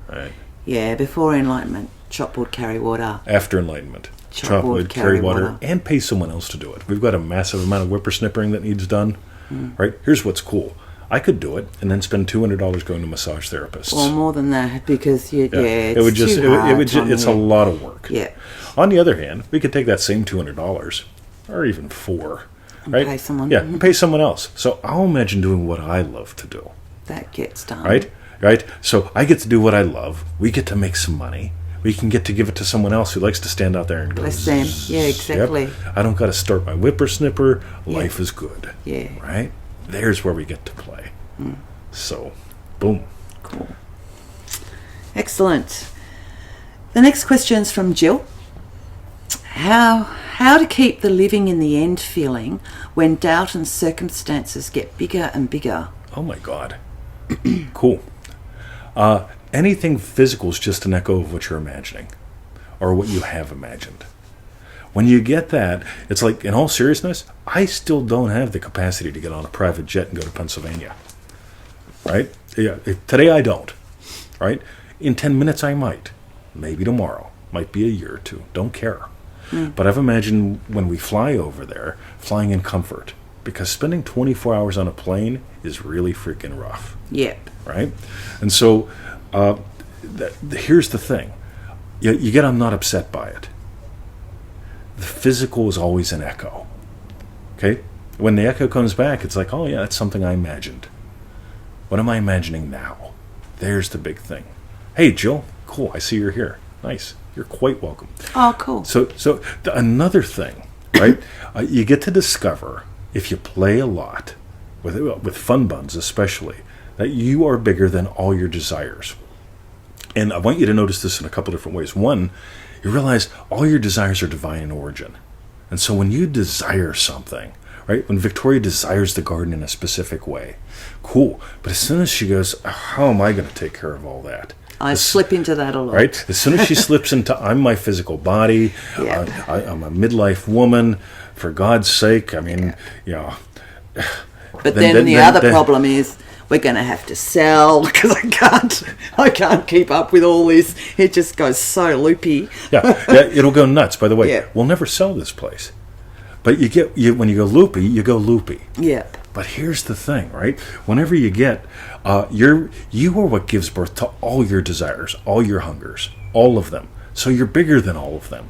Right? Yeah, before enlightenment, chop wood, carry water. After enlightenment, chop wood, carry water, and pay someone else to do it. We've got a massive amount of whippersnippering that needs done. Right? Here's what's cool. I could do it and then spend $200 going to massage therapists. Or more than that, because it's it's a lot of work. Yeah. On the other hand, we could take that same $200 or even $400, right? Pay someone. Yeah, pay someone else. So I'll imagine doing what I love to do. That gets done. Right? So I get to do what I love. We get to make some money. We can get to give it to someone else who likes to stand out there and go, bless them. Yeah, exactly. Yep. I don't got to start my whippersnipper. Life is good. Yeah. Right? There's where we get to play. So, boom. Cool. Excellent. The next question's from Jill. How to keep the living in the end feeling when doubt and circumstances get bigger and bigger? Oh my God. Cool. Anything physical is just an echo of what you're imagining or what you have imagined. When you get that, it's like, in all seriousness, I still don't have the capacity to get on a private jet and go to Pennsylvania. Right? Yeah. Today I don't. Right? In 10 minutes I might. Maybe tomorrow. Might be a year or two. Don't care. But I've imagined when we fly over there, flying in comfort. because spending 24 hours on a plane is really freaking rough. Yep. Right? And so here's the thing. You get I'm not upset by it. The physical is always an echo. Okay? When the echo comes back, it's like, oh yeah, that's something I imagined. What am I imagining now? There's the big thing. Hey, Jill. Cool. I see you're here. Nice. You're quite welcome. Oh, cool. So another thing, right? You get to discover, if you play a lot, with fun buns especially, that you are bigger than all your desires. And I want you to notice this in a couple different ways. One, you realize all your desires are divine in origin. And so when you desire something, right? When Victoria desires the garden in a specific way, cool. But as soon as she goes, how am I going to take care of all that? I slip into that a lot. Right? As soon as she slips into, I'm my physical body, Yeah. I'm a midlife woman, for God's sake, I mean, But then the other problem is we're going to have to sell because I can't keep up with all this. It just goes so loopy. yeah, it'll go nuts. By the way, Yeah. we'll never sell this place. But when you go loopy, you go loopy. Yeah. But here's the thing, right? Whenever you get, you are what gives birth to all your desires, all your hungers, all of them. So you're bigger than all of them,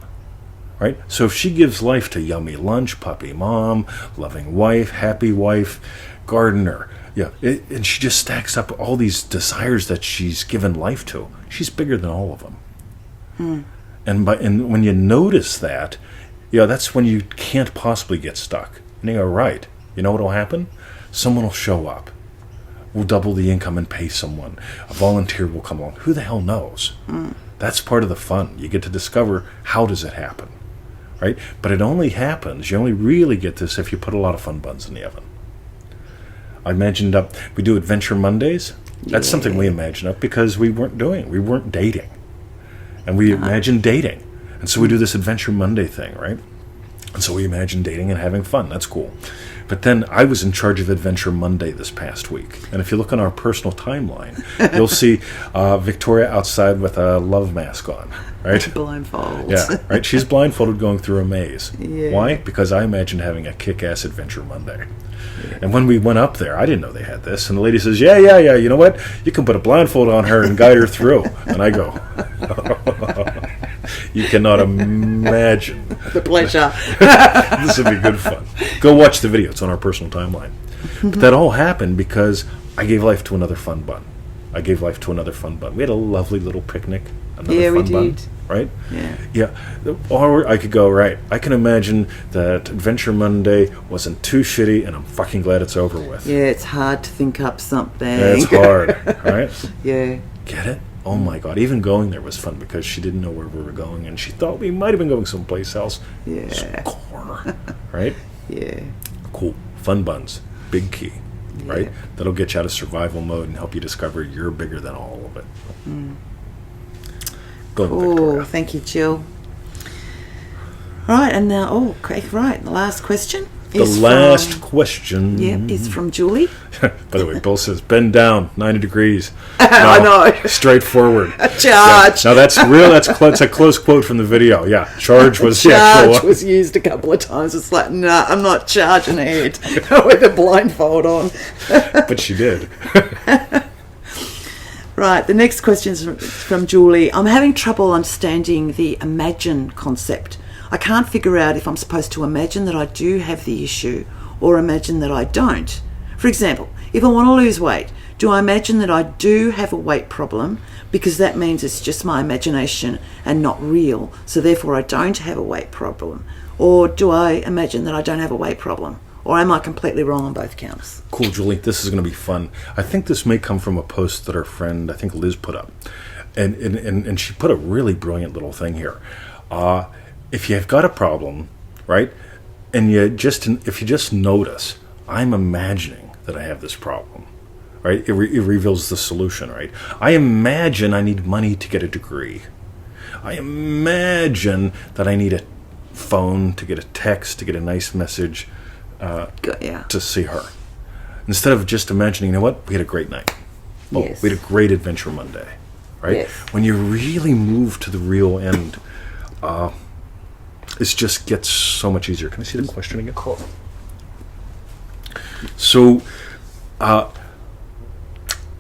right? So if she gives life to yummy lunch, puppy mom, loving wife, happy wife, gardener, and she just stacks up all these desires that she's given life to, she's bigger than all of them. And when you notice that, that's when you can't possibly get stuck. And you go, right, you know what will happen? Someone will show up. We'll double the income and pay someone. A volunteer will come along. Who the hell knows? That's part of the fun. You get to discover, how does it happen, right? But it only happens, you only really get this if you put a lot of fun buns in the oven. I imagined we do Adventure Mondays. That's something we imagined up because we weren't dating. And we imagined dating. And so we do this Adventure Monday thing, right? And so we imagine dating and having fun. That's cool. But then I was in charge of Adventure Monday this past week. And if you look on our personal timeline, you'll see Victoria outside with a love mask on, right? Blindfold. Yeah, right. She's blindfolded going through a maze. Yeah. Why? Because I imagined having a kick-ass Adventure Monday. And when we went up there, I didn't know they had this. And the lady says, yeah, you know what? You can put a blindfold on her and guide her through. And I go, you cannot imagine. The pleasure. This would be good fun. Go watch the video. It's on our personal timeline. But that all happened because I gave life to another fun bun. We had a lovely little picnic. Another fun bun. Right? Yeah. Or I could go, right, I can imagine that Adventure Monday wasn't too shitty and I'm fucking glad it's over with. Yeah, it's hard to think up something. Yeah, it's hard, right? Yeah. Get it? Oh my God. Even going there was fun because she didn't know where we were going and she thought we might have been going someplace else. Yeah. Some corner. Right? Yeah. Cool. Fun buns. Big key. Right? That'll get you out of survival mode and help you discover you're bigger than all of it. Cool. Thank you, Jill. Right, and now, the last question. Question. Yep, is from Julie. By the way, Bill says, bend down, 90 degrees. I know. Straight forward. Charge. Yeah. Now that's real. That's a close quote from the video. Yeah, charge was the actual Charge was used a couple of times. It's like, nah, I'm not charging ahead with a blindfold on. But she did. Right, the next question is from Julie. I'm having trouble understanding the imagine concept. I can't figure out if I'm supposed to imagine that I do have the issue or imagine that I don't. For example, if I want to lose weight, do I imagine that I do have a weight problem because that means it's just my imagination and not real, so therefore I don't have a weight problem? Or do I imagine that I don't have a weight problem? Or am I completely wrong on both counts? Cool, Julie. This is going to be fun. I think this may come from a post that our friend, I think Liz, put up. And she put a really brilliant little thing here. If you've got a problem, right, and if you just notice, I'm imagining that I have this problem, right? It reveals the solution, right? I imagine I need money to get a degree. I imagine that I need a phone to get a text, to get a nice message, to see her. Instead of just imagining, you know what, we had a great night. Oh, yes. We had a great Adventure Monday, right? Yes. When you really move to the real end, it just gets so much easier. Can I see the question again? Cool. So,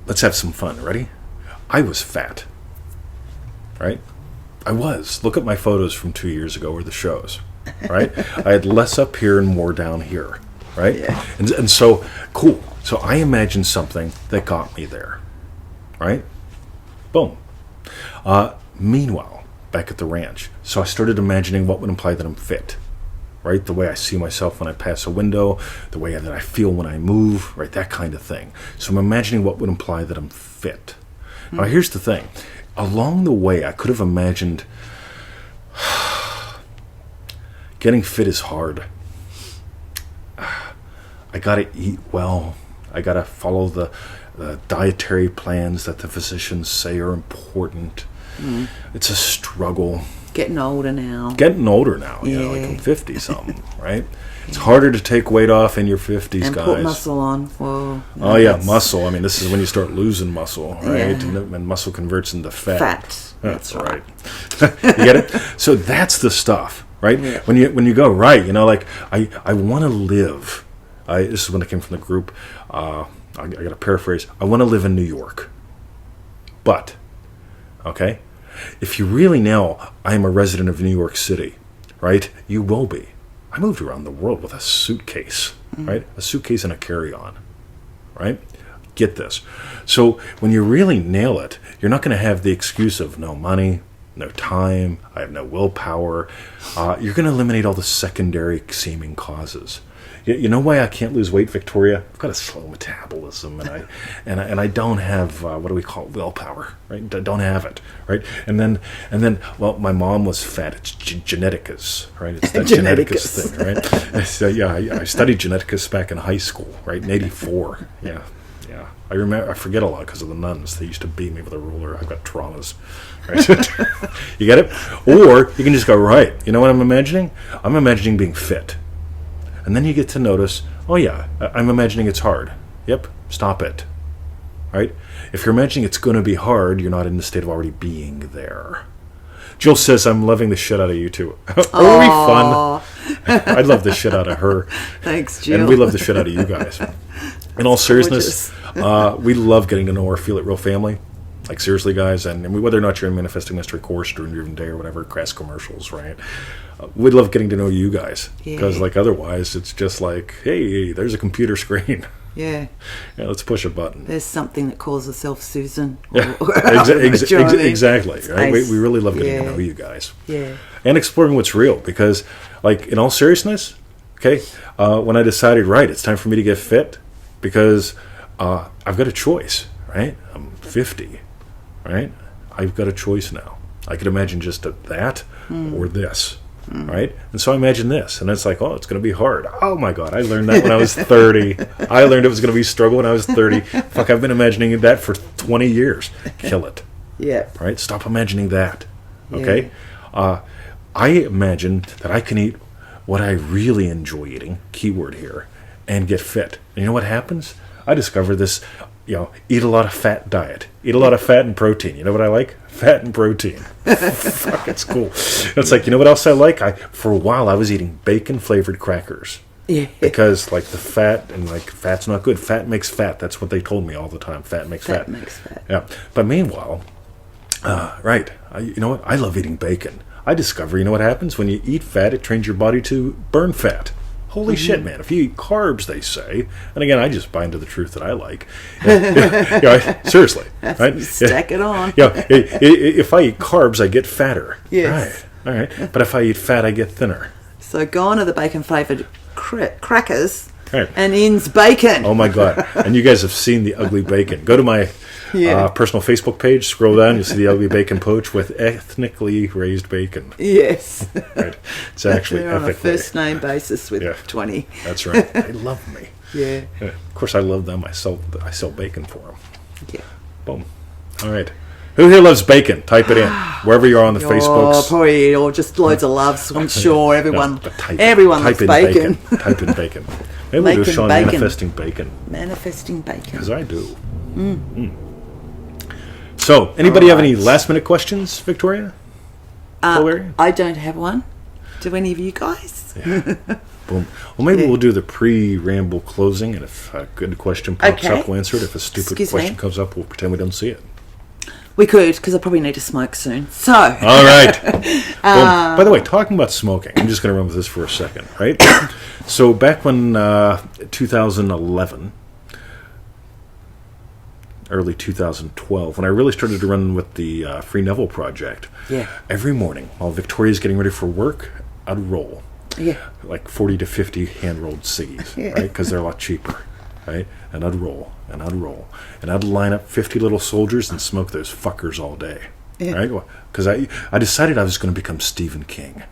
let's have some fun. Ready? I was fat. Right? I was. Look at my photos from 2 years ago or the shows. Right? I had less up here and more down here. Right? Yeah. And so, cool. So I imagined something that got me there. Right? Boom. Meanwhile, back at the ranch, so I started imagining what would imply that I'm fit. Right? The way I see myself when I pass a window, the way that I feel when I move, right? That kind of thing. So I'm imagining what would imply that I'm fit. Now, here's the thing. Along the way, I could have imagined getting fit is hard. I got to eat well. I got to follow the dietary plans that the physicians say are important. It's a struggle. Getting older now. Yeah, like I'm 50-something, right? It's harder to take weight off in your 50s, and guys. put muscle on. Whoa. Oh, yeah, muscle. I mean, this is when you start losing muscle, right? Yeah. And muscle converts into fat. Fat. That's right. You get it? So that's the stuff, right? Yeah. When you go, right, like, I want to live. This is when I came from the group. I got to paraphrase. I want to live in New York. But, okay? If you really know I am a resident of New York City, right, you will be. I moved around the world with a suitcase, right? A suitcase and a carry-on, right? Get this. So when you really nail it, you're not going to have the excuse of no money, no time, I have no willpower. You're going to eliminate all the secondary seeming causes. You know why I can't lose weight, Victoria? I've got a slow metabolism, and I don't have what do we call it? Willpower, right? I don't have it, right? And then, well, my mom was fat. It's geneticus, right? It's that geneticus thing, right? So yeah, I studied geneticus back in high school, right? In '84. Yeah. I remember. I forget a lot because of the nuns. They used to beat me with a ruler. I've got traumas, right? You get it? Or you can just go, right. You know what I'm imagining? I'm imagining being fit. And then you get to notice, oh yeah, I'm imagining it's hard. Yep, stop it. Right? If you're imagining it's going to be hard, you're not in the state of already being there. Jill says, I'm loving the shit out of you two. Are we fun? I love the shit out of her. Thanks, Jill. And we love the shit out of you guys. In all seriousness, we love getting to know our Feel It Real family. Like, seriously, guys. And whether or not you're in Manifesting Mastery course, Dream Driven Day, or whatever, crass commercials, right? We'd love getting to know you guys. Because, like, otherwise, it's just like, hey, there's a computer screen. Yeah. Let's push a button. There's something that calls itself Susan. Exactly. Right? We really love getting to know you guys. Yeah. And exploring what's real. Because, like, in all seriousness, okay, when I decided, right, it's time for me to get fit, because I've got a choice, right? I'm 50, right? I've got a choice now. I could imagine just that or this. Right? And so I imagine this, and it's like, oh, it's going to be hard. Oh my God, I learned that when I was 30. I learned it was going to be a struggle when I was 30. Fuck, I've been imagining that for 20 years. Kill it. Yeah. Right? Stop imagining that. Okay? I imagine that I can eat what I really enjoy eating, keyword here, and get fit. And you know what happens? I discover this, eat a lot of fat diet. Eat a lot of fat and protein. You know what I like? Fat and protein. Fuck, it's cool. It's like, you know what else I like? For a while, I was eating bacon-flavored crackers. Yeah. Because, like, the fat, and, like, fat's not good. Fat makes fat. That's what they told me all the time. Fat makes fat. Fat makes fat. Yeah. But meanwhile, right, you know what? I love eating bacon. I discover, you know what happens? When you eat fat, it trains your body to burn fat. Holy shit, man. If you eat carbs, they say, and again, I just buy into the truth that I like. Seriously. Right? Stack it on. If I eat carbs, I get fatter. Yes. Right. All right. But if I eat fat, I get thinner. So gone are the bacon-flavoured crackers, right. And in's bacon. Oh, my God. And you guys have seen the ugly bacon. Go to my personal Facebook page, scroll down, you'll see the ugly bacon poach with ethnically raised bacon. Yes. Right. It's actually They're on a ethically. first-name basis with 20. That's right. They love me. Yeah. Of course, I love them. I sell bacon for them. Yeah. Boom. All right. Who here loves bacon? Type it in. Wherever you are on the Facebooks. Oh, probably, or just loads of loves. I'm sure everyone Type loves in bacon. Type in bacon. Maybe we'll do Sean bacon. Manifesting Bacon. Manifesting bacon. Because I do. So, anybody have any last-minute questions, Victoria? I don't have one. Do any of you guys? Yeah. Boom. Well, maybe we'll do the pre-ramble closing, and if a good question pops up, we'll answer it. If a stupid question comes up, we'll pretend we don't see it. We could, because I probably need to smoke soon. So. All right. By the way, talking about smoking, I'm just going to run with this for a second, right? So back when 2011, early 2012, when I really started to run with the Free Neville project, every morning while Victoria's getting ready for work, I'd roll. Like 40 to 50 hand-rolled ciggies, right? Because they're a lot cheaper, right? And I'd roll, and I'd roll. And I'd line up 50 little soldiers and smoke those fuckers all day, right? Because I decided I was going to become Stephen King,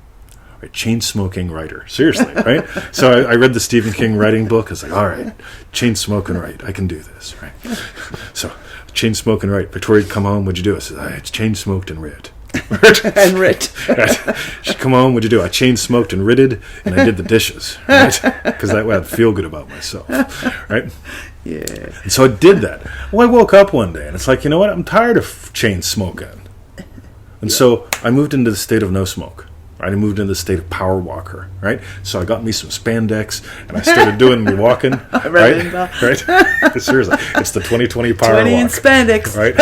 right? Chain-smoking writer. Seriously, right? So I read the Stephen King writing book. I was like, all right, chain-smoking right. I can do this, right? So chain-smoking right. Victoria'd come home. What'd you do? I said, it's chain-smoked and writ. And writ. She'd come home. What'd you do? I chain-smoked and writted, and I did the dishes, right? Because that way I'd feel good about myself, right? Yeah. And so I did that. Well, I woke up one day, and it's like, you know what? I'm tired of chain smoking. And so I moved into the state of no smoke. Right? I moved into the state of power walker. Right? So I got me some spandex, and I started doing me walking. Right? Seriously, it's the 2020 power 20 walk. in spandex. Right?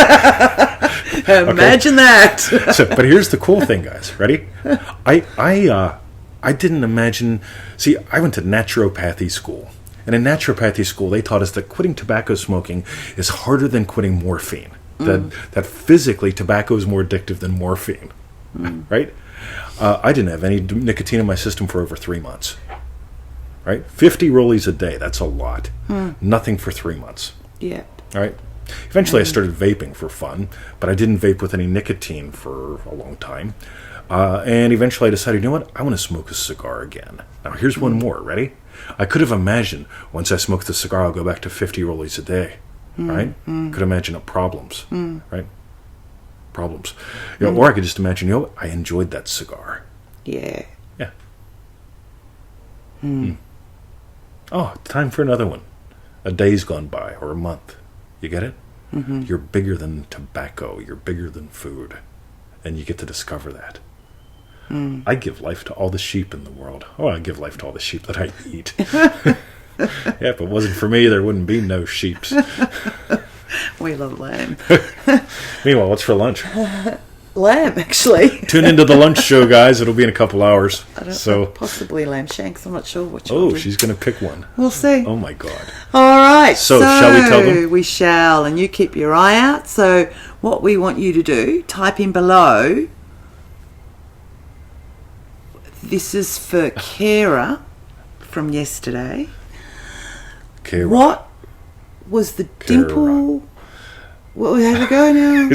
Imagine that. So, but here's the cool thing, guys. Ready? I didn't imagine. See, I went to naturopathy school. And in naturopathy school, they taught us that quitting tobacco smoking is harder than quitting morphine. That physically, tobacco is more addictive than morphine. Right? I didn't have any nicotine in my system for over 3 months. Right? 50 rollies a day. That's a lot. Nothing for 3 months. Yeah. All right? Eventually, I started vaping for fun, but I didn't vape with any nicotine for a long time. And eventually, I decided, you know what? I want to smoke a cigar again. Now, here's one more. Ready? I could have imagined once I smoked the cigar, I'll go back to 50 rollies a day, right? Could imagine problems, right? Problems. You know, or I could just imagine, you know what? I enjoyed that cigar. Yeah. Yeah. Oh, time for another one. A day's gone by, or a month. You get it? You're bigger than tobacco. You're bigger than food. And you get to discover that. I give life to all the sheep in the world. Oh, I give life to all the sheep that I eat. Yeah, if it wasn't for me, there wouldn't be no sheeps. We love lamb. Meanwhile, what's for lunch? Lamb, actually. Tune into the lunch show, guys. It'll be in a couple hours. Possibly lamb shanks. I'm not sure which one. Oh, she's going to pick one. We'll see. Oh, my God. All right. So shall we tell them? We shall, and you keep your eye out. So what we want you to do, type in below. This is for Kara from yesterday. Kara. What was the dimple? How'd it go now?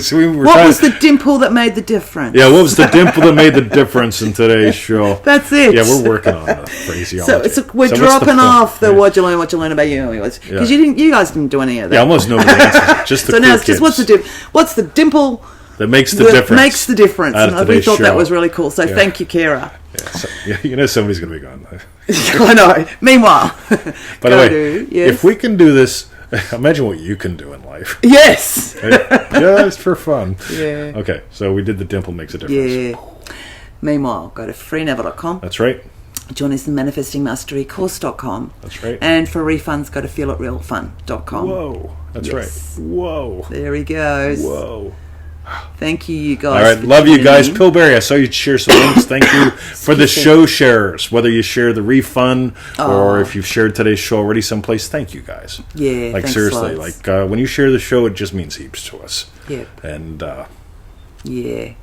What was the dimple that made the difference? Yeah, what was the dimple that made the difference in today's show? That's it. Yeah, we're working on the phraseology. So we're dropping off the what you learn about you. Because you guys didn't do any of that. Yeah, almost nobody answers. Just the so cool now it's just kids. what's the dimple that makes the difference? And we thought that was really cool. So thank you, Kara. Yeah, you know somebody's going to be gone. I know. Meanwhile, by the way, if we can do this, imagine what you can do in life. Yes. Just for fun. Yeah. Okay, so we did the dimple makes a difference. Yeah. Meanwhile, go to freeneville.com. That's right. Join us in manifestingmasterycourse.com. That's right. And for refunds, go to FeelitRealFun.com. Whoa. That's right. Whoa. There he goes. Whoa. Thank you guys. All right, love you guys. Pillberry, I saw you share some links. Thank you for the show sharers. Whether you share the refund or if you've shared today's show already someplace, thank you guys. Yeah, like thanks seriously, lots. like when you share the show, it just means heaps to us. Yeah. And yeah.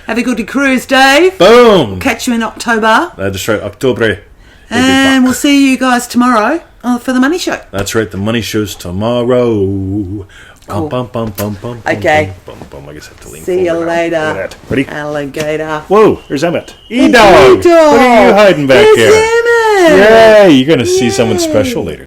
Have a good cruise, Dave. Boom. Catch you in October. That's right, October. And we'll see you guys tomorrow for the money show. That's right, the money show's tomorrow. Cool. Bum, bum, bum, bum, Okay. Bum, bum, bum. I guess I have to lean See you forward now. later. Look at that. Ready? Alligator. Whoa, there's Emmett. E-dog. E-dog. What are you hiding back There's here? Emmett. Yeah, you're going to see someone special later.